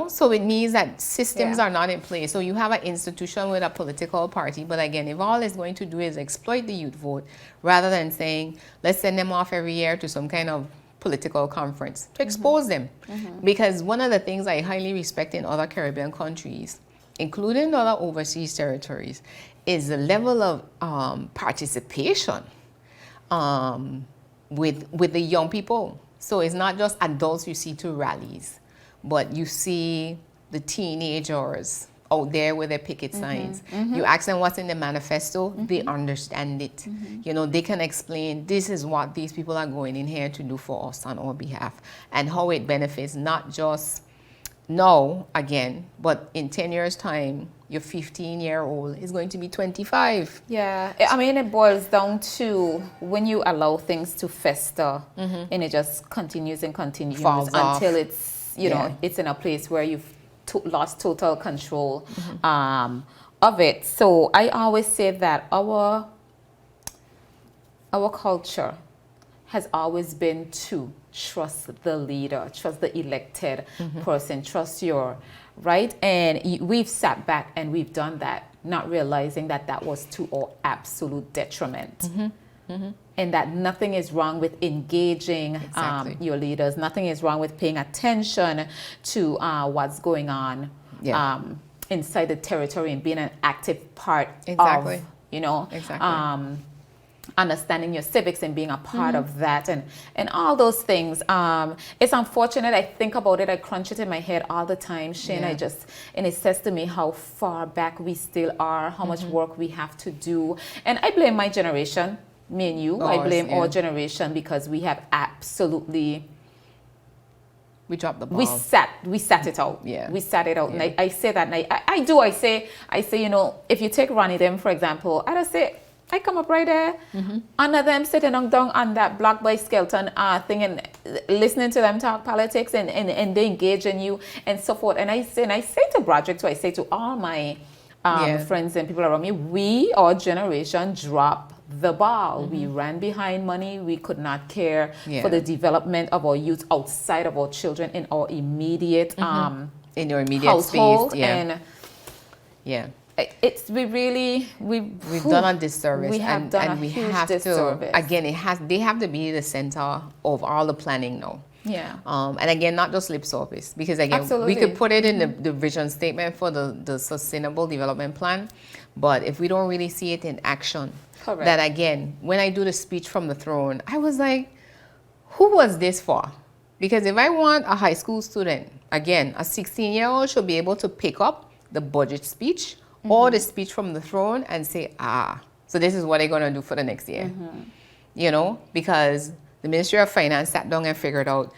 So it means that systems are not in place. So you have an institution with a political party, but again, if all it's going to do is exploit the youth vote, rather than saying, let's send them off every year to some kind of political conference to expose them. Because one of the things I highly respect in other Caribbean countries, including other overseas territories, is the level of participation with the young people. So it's not just adults you see to rallies, but you see the teenagers out there with their picket signs. You ask them what's in the manifesto, they understand it. They can explain, this is what these people are going in here to do for us on our behalf, and how it benefits not just now again, but in 10 years time, your 15-year-old is going to be 25. Yeah, I mean, it boils down to when you allow things to fester, and it just continues and continues Falls until off. it's, it's in a place where you've lost total control of it. So I always say that our culture has always been to trust the leader, trust the elected person, trust your, right? And we've sat back and we've done that, not realizing that was to our absolute detriment. And that nothing is wrong with engaging your leaders. Nothing is wrong with paying attention to what's going on inside the territory and being an active part of, understanding your civics and being a part of that and all those things. It's unfortunate. I think about it. I crunch it in my head all the time, Shane. And it says to me how far back we still are, how much work we have to do. And I blame my generation, me and you. I blame our generation because we have absolutely... We dropped the ball. We sat it out. Yeah. We sat it out. And I say that, and I say, if you take Ronnie them, for example, I just say, I come up right there, under them sitting down on that block by Skelton thing and listening to them talk politics and they engage in you and so forth. And I say to Broderick, so I say to all my friends and people around me, our generation dropped the ball. We ran behind money. We could not care for the development of our youth outside of our children in our immediate in your immediate household. space. We've done a disservice. We have done a huge disservice. They have to be the center of all the planning now. Yeah. And again, not just lip service, because again, Absolutely. we could put it in the vision statement for the Sustainable Development Plan, but if we don't really see it in action, Correct. that again, when I do the speech from the throne, I was like, who was this for? Because if I want a high school student, again, a 16-year-old should be able to pick up the budget speech or the speech from the throne and say, so this is what they're going to do for the next year. You know, because the Ministry of Finance sat down and figured out,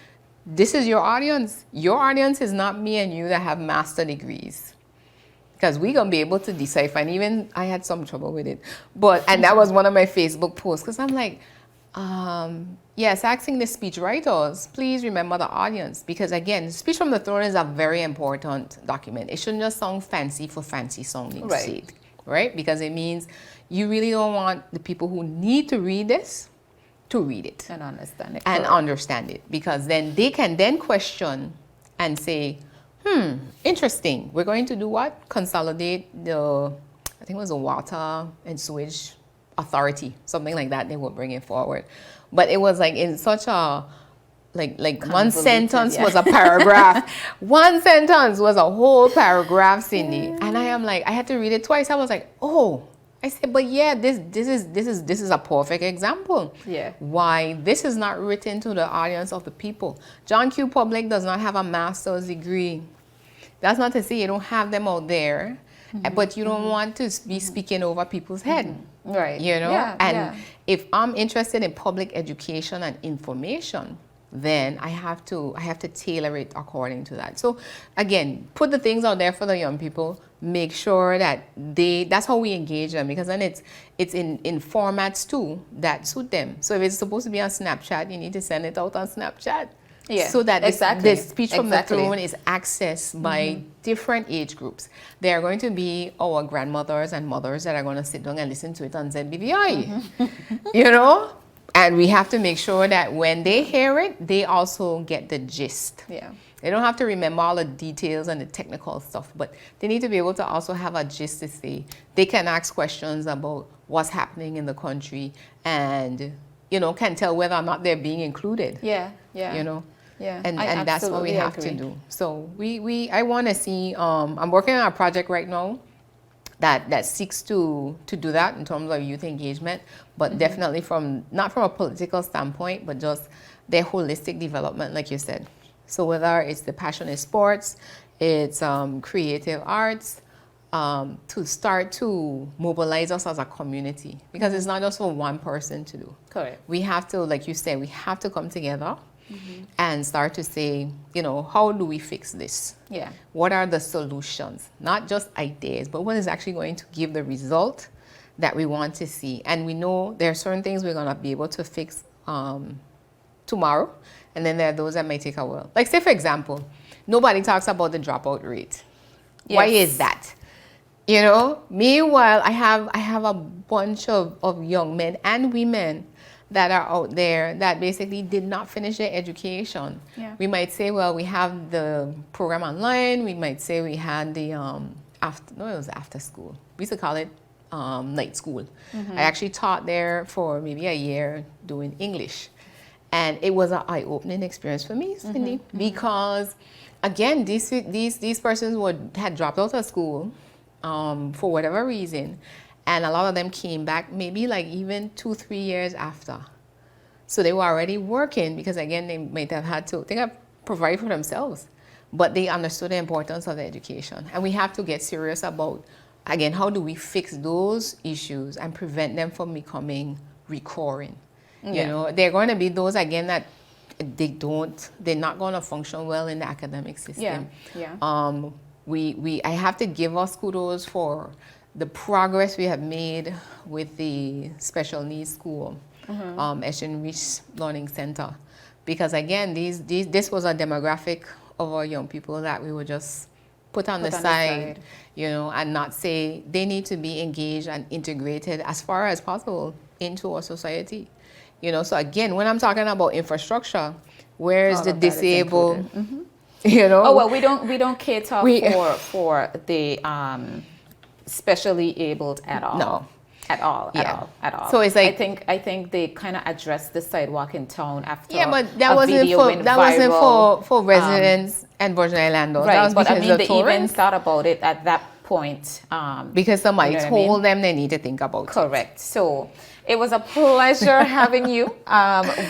this is your audience. Your audience is not me and you that have master degrees. Because we're going to be able to decipher. And even I had some trouble with it. And that was one of my Facebook posts. Because I'm like, yes, asking the speech writers, please remember the audience. Because again, speech from the throne is a very important document. It shouldn't just sound fancy for fancy sounding sake. Right? Because it means you really don't want the people who need to read this to read it. And understand it. And understand it. Because then they can then question and say, interesting. We're going to do what? Consolidate I think it was the Water and Sewage Authority, something like that. They will bring it forward. But it was like in such a, like one sentence was a paragraph. One sentence was a whole paragraph, Cindy. And I am like, I had to read it twice. I was like, I said, but yeah, this is a perfect example. Yeah. Why this is not written to the audience of the people. John Q. Public does not have a master's degree. That's not to say you don't have them out there, but you don't want to be speaking over people's head. Right. You know? Yeah, if I'm interested in public education and information, then I have to tailor it according to that. So again, put the things out there for the young people. Make sure that that's how we engage them, because then it's in formats too that suit them. So if it's supposed to be on Snapchat, you need to send it out on Snapchat. Yeah, so that exactly. the speech from the throne is accessed by different age groups. There are going to be our grandmothers and mothers that are going to sit down and listen to it on ZBBI, you know? And we have to make sure that when they hear it, they also get the gist. Yeah. They don't have to remember all the details and the technical stuff, but they need to be able to also have a gist to say. They can ask questions about what's happening in the country and, you know, can tell whether or not they're being included. Yeah. You know? Yeah. And that's what we have to do. So I want to see, I'm working on a project right now that seeks to do that in terms of youth engagement, but definitely not from a political standpoint, but just their holistic development, like you said. So whether it's the passion in sports, it's creative arts, to start to mobilize us as a community, because it's not just for one person to do. Correct. We have to, like you said, we have to come together and start to say, you know, how do we fix this? Yeah. What are the solutions? Not just ideas, but what is actually going to give the result that we want to see? And we know there are certain things we're going to be able to fix tomorrow, and then there are those that may take a while. Like, say, for example, nobody talks about the dropout rate. Yes. Why is that? You know, meanwhile, I have a bunch of young men and women that are out there that basically did not finish their education. Yeah. We might say, well, we have the program online. We might say we had the it was after school. We used to call it night school. I actually taught there for maybe a year doing English. And it was an eye-opening experience for me, Cindy, because again, these persons had dropped out of school for whatever reason. And a lot of them came back maybe like even 2-3 years after. So they were already working because, again, they might have had to provide for themselves. But they understood the importance of the education. And we have to get serious about, again, how do we fix those issues and prevent them from becoming recurring. You know, there are going to be those, again, that they're not going to function well in the academic system. I have to give us kudos for the progress we have made with the special needs school, Asian Reach Learning Center, because again, this was a demographic of our young people that we would just put on the side, you know, and not say they need to be engaged and integrated as far as possible into our society, you know. So again, when I'm talking about infrastructure, where is the disabled? You know. Oh well, we don't cater for the specially abled at all. No. At all. So it's like, I think they kind of addressed the sidewalk in town after. Yeah, but that wasn't for residents and Virgin Islanders. Right, that was but I because mean, the they tourists, even thought about it at that point. because somebody you know what I told mean? them they need to think about it. Correct. So It was a pleasure having you.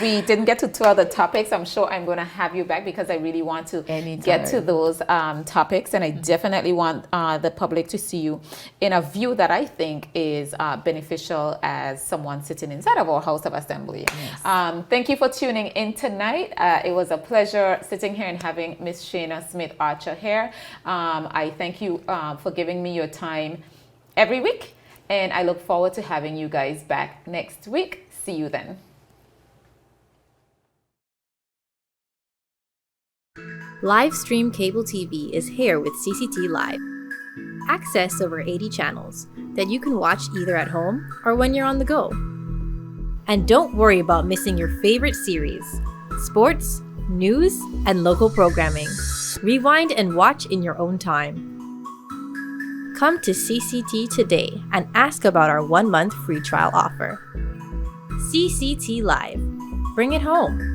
We didn't get to two other topics. I'm sure I'm going to have you back because I really want to get to those topics. And I definitely want the public to see you in a view that I think is beneficial as someone sitting inside of our House of Assembly. Yes. Thank you for tuning in tonight. It was a pleasure sitting here and having Miss Shaina Smith Archer here. I thank you for giving me your time every week. And I look forward to having you guys back next week. See you then. Live stream cable TV is here with CCT Live. Access over 80 channels that you can watch either at home or when you're on the go. And don't worry about missing your favorite series, sports, news, and local programming. Rewind and watch in your own time. Come to CCT today and ask about our 1-month free trial offer. CCT Live. Bring it home.